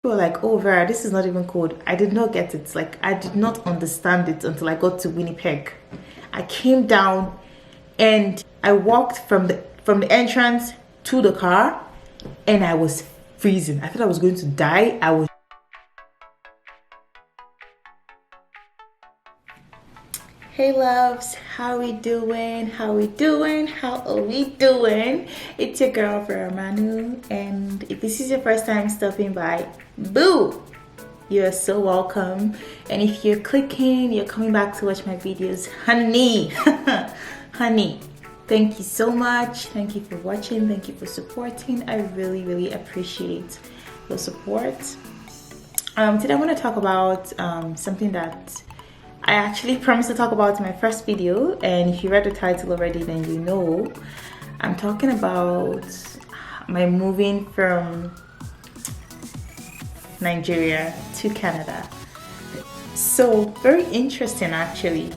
People were like, oh Vera, this is not even cold. I did not get it. Like, I did not understand it until I got to Winnipeg. I came down and I walked from the entrance to the car and I was freezing. I thought I was going to die. Hey loves, how we doing? How we doing? How are we doing? It's your girl Vera Manu, and if this is your first time stopping by, boo! You're so welcome. And if you're coming back to watch my videos, honey, honey, thank you so much. Thank you for watching. Thank you for supporting. I really appreciate your support. Today I want to talk about something that I actually promised to talk about in my first video, and if you read the title already, then you know I'm talking about my moving from Nigeria to Canada. So very interesting actually.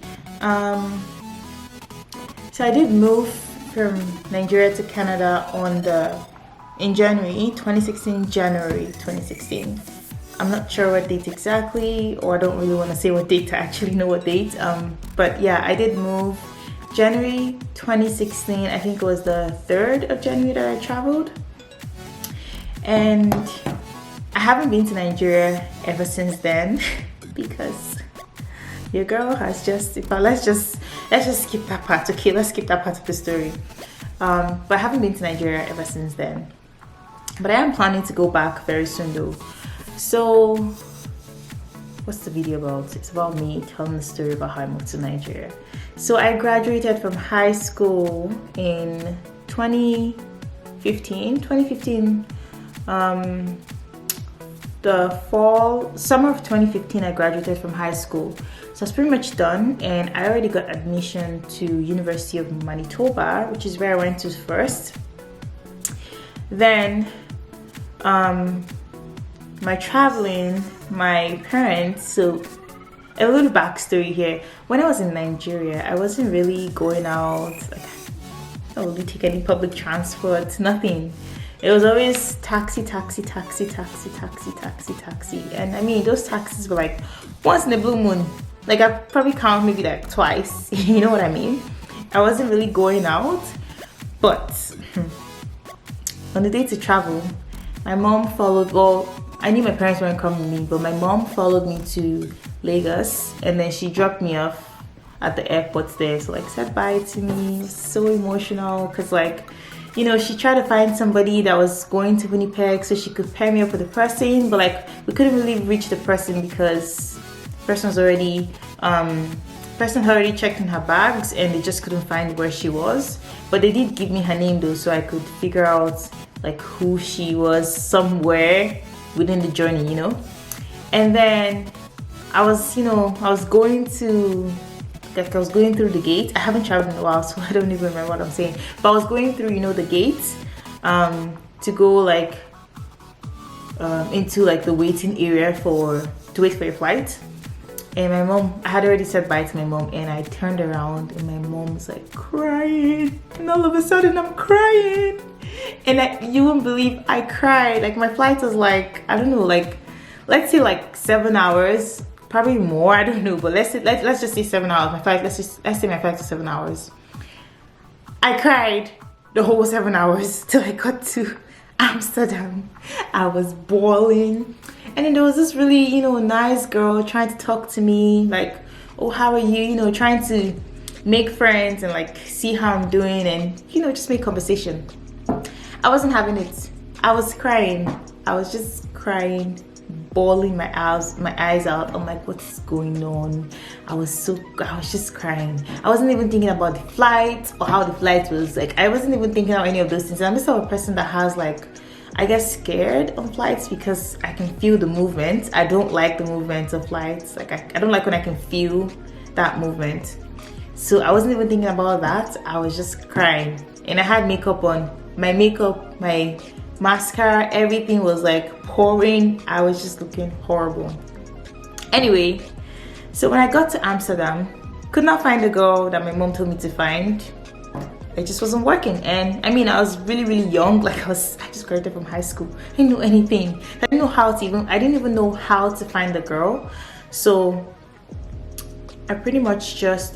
So I did move from Nigeria to Canada in January 2016. I'm not sure what date exactly, or I don't really want to say what date. I actually know what date. But yeah, I did move January 2016. I think it was the 3rd of January that I traveled. And I haven't been to Nigeria ever since then because your girl has let's just skip that part. Okay, let's skip that part of the story. But I haven't been to Nigeria ever since then. But I am planning to go back very soon though. So what's the video about? It's about me telling the story about how I moved to Nigeria. So I graduated from high school in 2015. The summer of 2015 I graduated from high school. So it's pretty much done, and I already got admission to University of Manitoba, which is where I went to first. Then my traveling, my parents, so a little backstory here. When I was in Nigeria, I wasn't really going out, like I don't really take any public transport, nothing. It was always taxi. And I mean, those taxis were like once in a blue moon. Like I probably count maybe like twice, you know what I mean? I wasn't really going out, but on the day to travel, my mom followed, I knew my parents weren't coming with me, but my mom followed me to Lagos, and then she dropped me off at the airport there. So like said bye to me. It was so emotional because like, you know, she tried to find somebody that was going to Winnipeg so she could pair me up with the person, but like we couldn't really reach the person because the person was already had already checked in her bags and they just couldn't find where she was. But they did give me her name though, so I could figure out like who she was somewhere within the journey, you know. And then I was going through the gate. I haven't traveled in a while, so I don't even remember what I'm saying, but I was going through, you know, the gates to go like into like the waiting area to wait for your flight. And my mom, I had already said bye to my mom, and I turned around and my mom was like crying, and all of a sudden I'm crying. And you won't believe I cried. Like my flight was like, I don't know, like let's say like 7 hours, probably more, I don't know, but let's just say 7 hours. Let's say my flight was 7 hours. I cried the whole 7 hours till I got to Amsterdam. I was bawling, and then there was this really, you know, nice girl trying to talk to me, like, oh, how are you, you know, trying to make friends and like see how I'm doing and, you know, just make conversation. I wasn't having it. I was crying. I was just crying, bawling my eyes out. I'm like, what's going on? I was just crying. I wasn't even thinking about the flight or how the flight was. Like, I wasn't even thinking about any of those things. I'm just a person that has like, I get scared on flights because I can feel the movement. I don't like the movement of flights. Like I don't like when I can feel that movement. So I wasn't even thinking about that. I was just crying, and I had makeup on. My makeup, my mascara, everything was like pouring. I was just looking horrible. Anyway, so when I got to Amsterdam, could not find the girl that my mom told me to find. it just wasn't working. And I mean, I was really young. Like I just graduated from high school. I didn't know anything. I didn't even know how to find the girl. So I pretty much just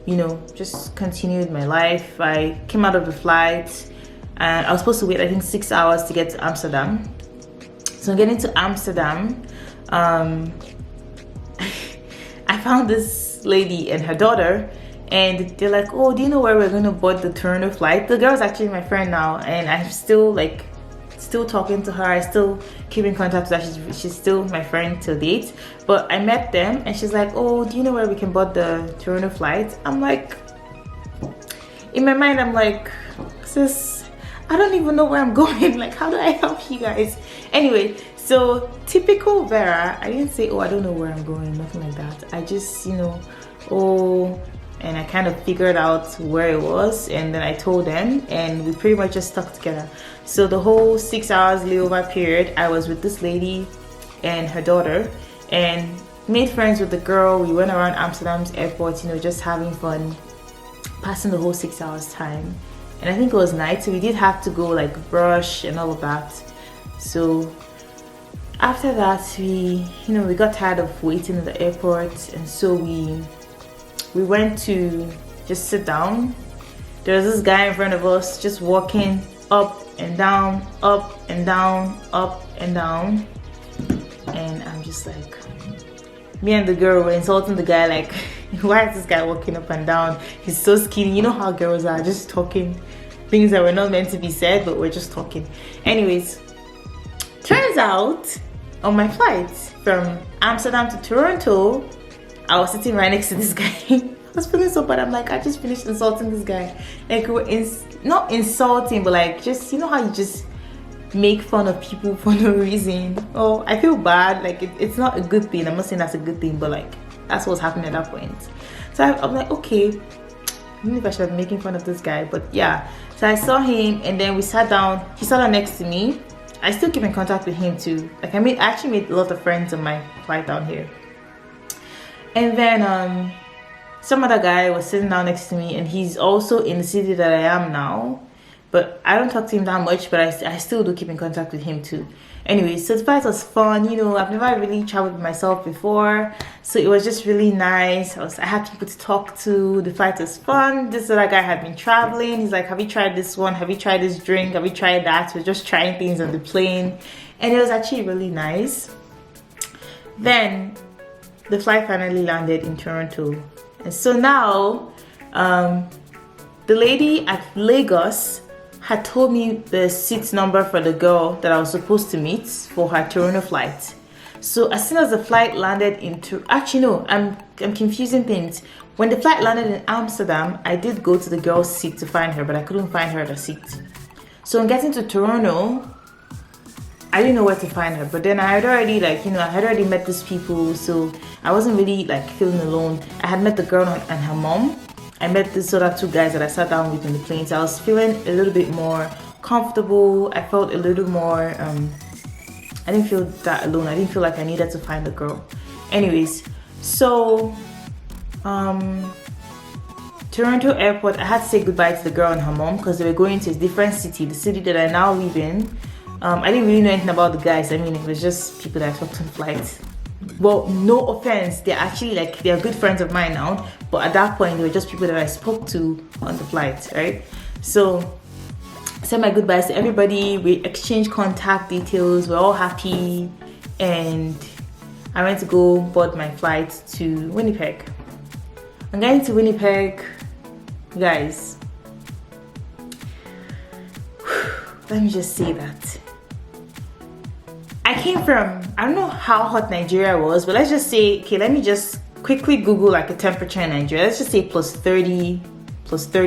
you know, just continued my life. I came out of the flight and I was supposed to wait, I think, 6 hours to get to Amsterdam. So getting to Amsterdam, I found this lady and her daughter, and they're like, oh, do you know where we're going to board the Toronto flight? The girl's actually my friend now, and I'm still talking to her. I still keep in contact with her. She's still my friend till date. But I met them and she's like, oh, do you know where we can board the Toronto flight? I'm like, in my mind, I'm like, sis, I don't even know where I'm going. Like, how do I help you guys? Anyway, so typical Vera, I didn't say, oh, I don't know where I'm going, nothing like that. I just, you know, oh, and I kind of figured out where it was, and then I told them, and we pretty much just stuck together. So the whole 6 hours layover period, I was with this lady and her daughter, and made friends with the girl. We went around Amsterdam's airport, you know, just having fun, passing the whole 6 hours time. And I think it was night, so we did have to go like brush and all of that. So after that, we got tired of waiting at the airport, and so we went to just sit down. There was this guy in front of us just walking up and down, up and down, up and down. And I'm just like, me and the girl were insulting the guy, like, why is this guy walking up and down? He's so skinny. You know how girls are, just talking things that were not meant to be said, but we're just talking. Anyways, turns out on my flight from Amsterdam to Toronto, I was sitting right next to this guy. I was feeling so bad. I'm like, I just finished insulting this guy. Like, not insulting, but like, just, you know how you just make fun of people for no reason. Oh, I feel bad. Like, it's not a good thing. I'm not saying that's a good thing, but like, that's what's happening at that point. So I'm like, okay, I don't know if I should be making fun of this guy, but yeah. So I saw him, and then we sat down. He sat down next to me. I still keep in contact with him too. Like, I actually made a lot of friends on my flight down here. And then some other guy was sitting down next to me, and he's also in the city that I am now, but I don't talk to him that much, but I still do keep in contact with him too. Anyway, so the flight was fun. You know, I've never really traveled by myself before, so it was just really nice. I had people to talk to. The flight was fun. This other guy had been traveling. He's like, have you tried this one? Have you tried this drink? Have you tried that? We're just trying things on the plane, and it was actually really nice. Then the flight finally landed in Toronto, and so now the lady at Lagos had told me the seat number for the girl that I was supposed to meet for her Toronto flight. So as soon as the flight landed actually no, I'm confusing things. When the flight landed in Amsterdam, I did go to the girl's seat to find her, but I couldn't find her at the seat. So in getting to Toronto, I didn't know where to find her, but then I had already met these people, so I wasn't really like feeling alone. I had met the girl and her mom. I met these other two guys that I sat down with in the plane, so I was feeling a little bit more comfortable. I felt a little more, I didn't feel that alone. I didn't feel like I needed to find the girl. Anyways, so, Toronto airport, I had to say goodbye to the girl and her mom because they were going to a different city, the city that I now live in. I didn't really know anything about the guys. I mean, it was just people that I talked to on flights. Well, no offense, they're actually like, they're good friends of mine now, but at that point they were just people that I spoke to on the flight, right? So I said my goodbyes to everybody. We exchanged contact details. We're all happy, and I went to go board my flight to Winnipeg. I'm going to Winnipeg, guys. Let me just say that I came from, I don't know how hot Nigeria was, but let's just say, okay, let me just quickly Google like a temperature in Nigeria. Let's just say plus 30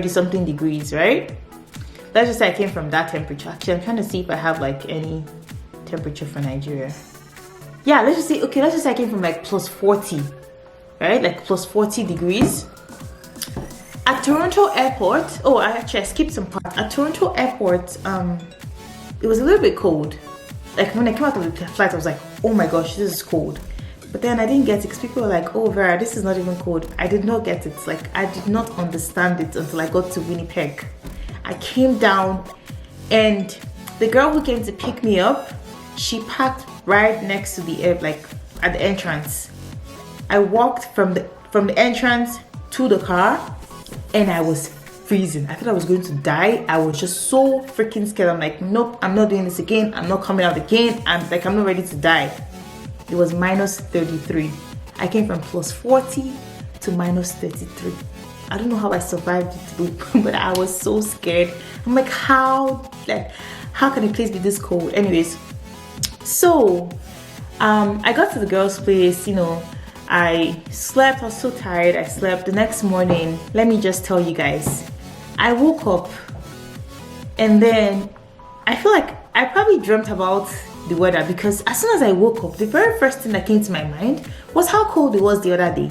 something degrees, right? Let's just say I came from that temperature. Actually, I'm trying to see if I have like any temperature for Nigeria. Yeah, let's just say, okay, let's just say I came from like plus 40, right? Like plus 40 degrees. At Toronto airport, oh, I skipped some parts. At Toronto airport, it was a little bit cold. Like when I came out of the flight, I was like, oh my gosh, this is cold. But then I didn't get it because people were like, oh Vera, this is not even cold. I did not get it. Like, I did not understand it until I got to Winnipeg. I came down and the girl who came to pick me up, she parked right next to the air, like at the entrance. I walked from the entrance to the car and I was freezing. I thought I was going to die. I was just so freaking scared. I'm like, nope, I'm not doing this again. I'm not coming out again. I'm not ready to die. It was minus 33. I came from plus 40 to minus 33. I don't know how I survived it, but I was so scared. I'm like, how can a place be this cold? Anyways, so I got to the girl's place, you know, I slept. I was so tired. I slept. The next morning, let me just tell you guys, I woke up and then I feel like I probably dreamt about the weather, because as soon as I woke up, the very first thing that came to my mind was how cold it was the other day.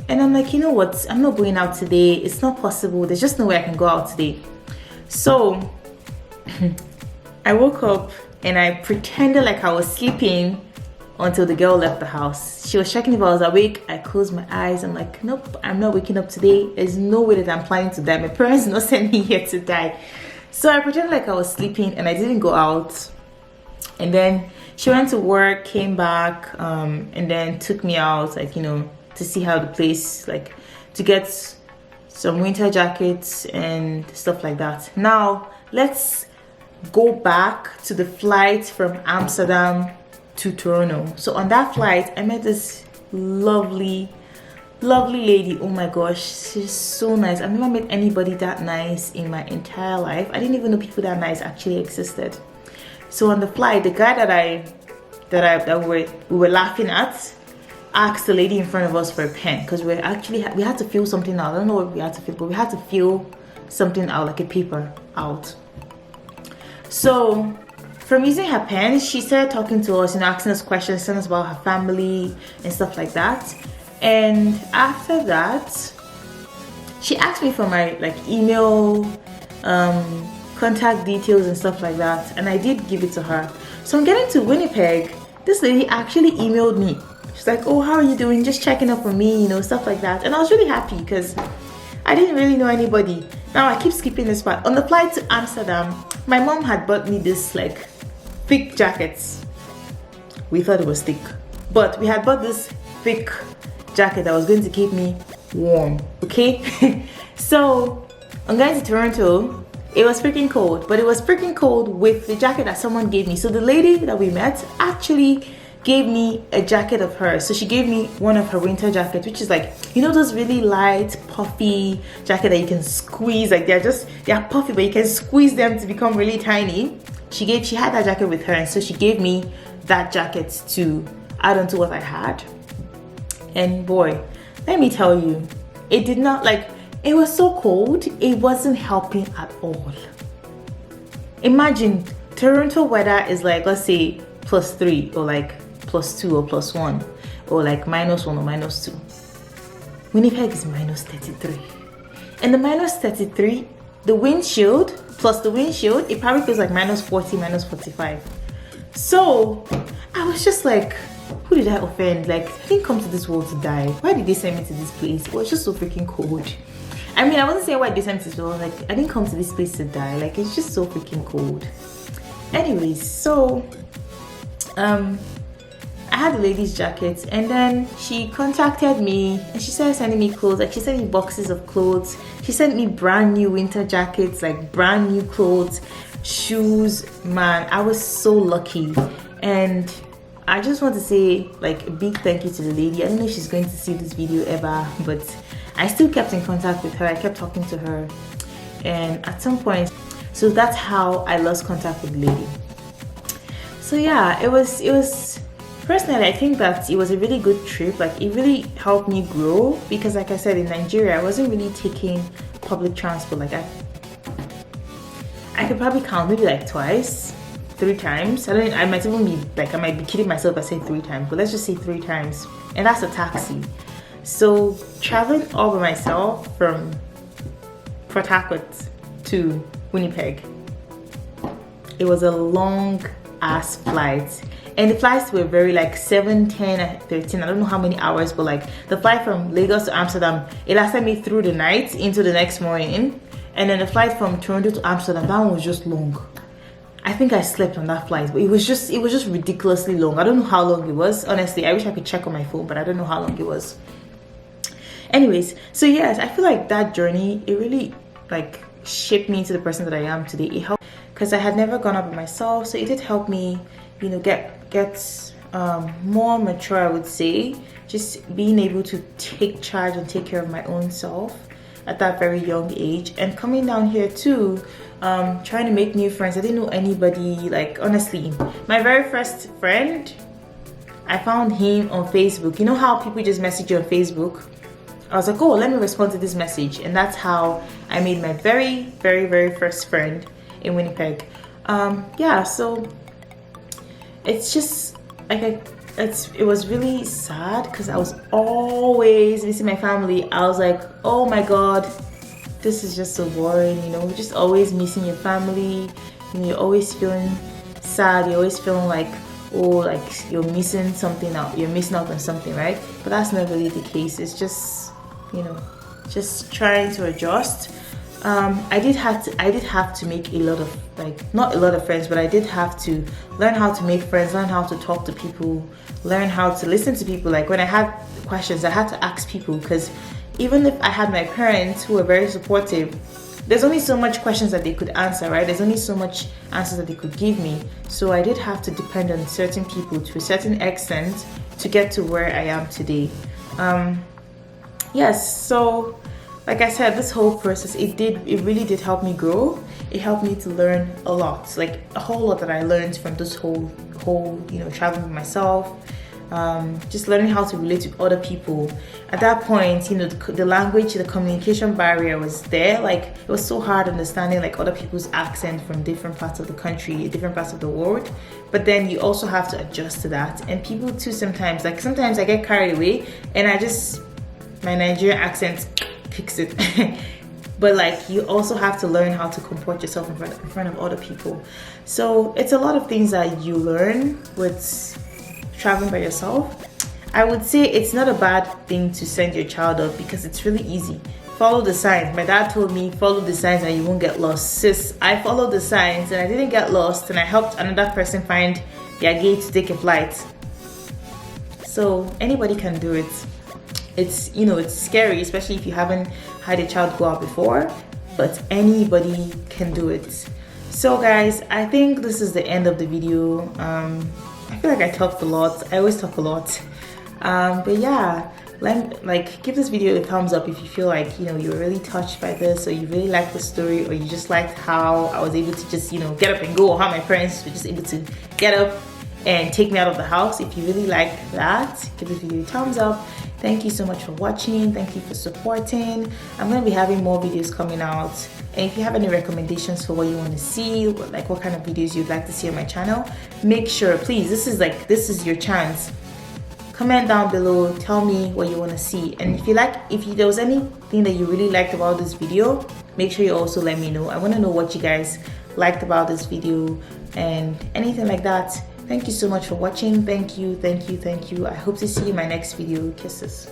And I'm like, you know what, I'm not going out today. It's not possible. There's just no way I can go out today. So I woke up and I pretended like I was sleeping until the girl left the house. She was checking if I was awake. I closed my eyes. I'm like, nope, I'm not waking up today. There's no way that I'm planning to die. My parents did not send me here to die. So I pretended like I was sleeping and I didn't go out. And then she went to work, came back, and then took me out, like, you know, to see how the place, like, to get some winter jackets and stuff like that. Now, let's go back to the flight from Amsterdam to Toronto. So on that flight, I met this lovely lady. Oh my gosh, she's so nice. I've never met anybody that nice in my entire life. I didn't even know people that nice actually existed. So on the flight, the guy that we were laughing at asked the lady in front of us for a pen, because we had to fill something out. I don't know what we had to fill, but we had to fill something out, like a paper out. So from using her pen, she started talking to us and asking us questions, telling us about her family and stuff like that. And after that, she asked me for my email, contact details and stuff like that, and I did give it to her. So I'm getting to Winnipeg, this lady actually emailed me. She's like, oh, how are you doing? Just checking up on me, you know, stuff like that. And I was really happy because I didn't really know anybody. Now I keep skipping this part. On the flight to Amsterdam, my mom had bought me this thick jackets. We thought it was thick, but we had bought this thick jacket that was going to keep me warm, okay? So I'm going to Toronto. It was freaking cold, but it was freaking cold with the jacket that someone gave me. So the lady that we met actually gave me a jacket of hers. So she gave me one of her winter jackets, which is like, you know, those really light, puffy jacket that you can squeeze. Like they're puffy, but you can squeeze them to become really tiny. She had that jacket with her, and so she gave me that jacket to add on to what I had. And boy, let me tell you, it did not it was so cold, it wasn't helping at all. Imagine Toronto weather is let's say +3 or +2 or +1 or -1 or -2. Winnipeg is -33. And the -33, the windshield plus the windshield, it probably feels like -40, -45. So I was just like, who did I offend? I didn't come to this world to die. Why did they send me to this place? It was just so freaking cold. I mean, I wasn't saying why they sent me to this world. I didn't come to this place to die. It's just so freaking cold. Anyways, so I had the lady's jacket, and then she contacted me and she started sending me clothes. She sent me boxes of clothes. She sent me brand new winter jackets, brand new clothes, shoes. Man, I was so lucky. And I just want to say a big thank you to the lady. I don't know if she's going to see this video ever, but I still kept in contact with her. I kept talking to her, and at some point, so that's how I lost contact with the lady. So yeah, it was personally, I think that it was a really good trip. It really helped me grow, because like I said, in Nigeria I wasn't really taking public transport. I could probably count maybe twice, 3 times. I might even be I might be kidding myself if I say 3 times, but let's just say 3 times, and that's a taxi. So traveling all by myself from Port Harcourt to Winnipeg, it was a long ass flight. and the flights were very like 7, 10, 13, I don't know how many hours, but like the flight from Lagos to Amsterdam, it lasted me through the night into the next morning. And then the flight from Toronto to Amsterdam, that one was just long. I think I slept on that flight, but it was just ridiculously long. I don't know how long it was, honestly. I wish I could check on my phone, but I don't know how long it was. Anyways, so yes, I feel like that journey, it really like shaped me into the person that I am today. It helped because I had never gone up by myself, so it did help me, you know, get more mature, I would say. Just being able to take charge and take care of my own self at that very young age. And coming down here too, trying to make new friends. I didn't know anybody. Like, honestly, my very first friend, I found him on Facebook. You know how people just message you on Facebook? I was like, oh, let me respond to this message. And that's how I made my very first friend in Winnipeg. Yeah, so it's just like it was really sad because I was always missing my family. I was like, oh my god, this is just so boring, you know, just always missing your family. You know, you're always feeling sad, you're always feeling like, oh, like you're missing something out, you're missing out on something, right? But that's not really the case. It's just, you know, just trying to adjust. I did have to make a lot of, like, not a lot of friends, but I did have to learn how to make friends, learn how to talk to people, learn how to listen to people. Like, when I had questions, I had to ask people, because even if I had my parents who were very supportive, there's only so much questions that they could answer, right? There's only so much answers that they could give me. So I did have to depend on certain people to a certain extent to get to where I am today. Yes, so like I said, this whole process, it really did help me grow. It helped me to learn a lot, like a whole lot that I learned from this whole you know, traveling with myself, just learning how to relate to other people. At that point, you know, the language, the communication barrier was there. Like, it was so hard understanding like other people's accent from different parts of the country, different parts of the world. But then you also have to adjust to that. And people too, sometimes I get carried away and my Nigerian accent kicks it. But like, you also have to learn how to comport yourself in front of other people. So it's a lot of things that you learn with traveling by yourself. I would say it's not a bad thing to send your child up because it's really easy. Follow the signs. My dad told me, follow the signs and you won't get lost. Sis, I followed the signs and I didn't get lost, and I helped another person find their gate to take a flight. So anybody can do it. It's, you know, it's scary, especially if you haven't had a child go out before, but anybody can do it. So guys, I think this is the end of the video. I feel like I talked a lot. I always talk a lot. But yeah, give this video a thumbs up if you feel like, you know, you're really touched by this, or you really like the story, or you just liked how I was able to just, you know, get up and go, or how my parents were just able to get up and take me out of the house. If you really like that, give this video a thumbs up. Thank you so much for watching. Thank you for supporting. I'm going to be having more videos coming out. And if you have any recommendations for what you want to see, like what kind of videos you'd like to see on my channel, make sure, please, this is your chance. Comment down below, tell me what you want to see. And if there was anything that you really liked about this video, make sure you also let me know. I want to know what you guys liked about this video and anything like that. Thank you so much for watching. Thank you. I hope to see you in my next video. Kisses.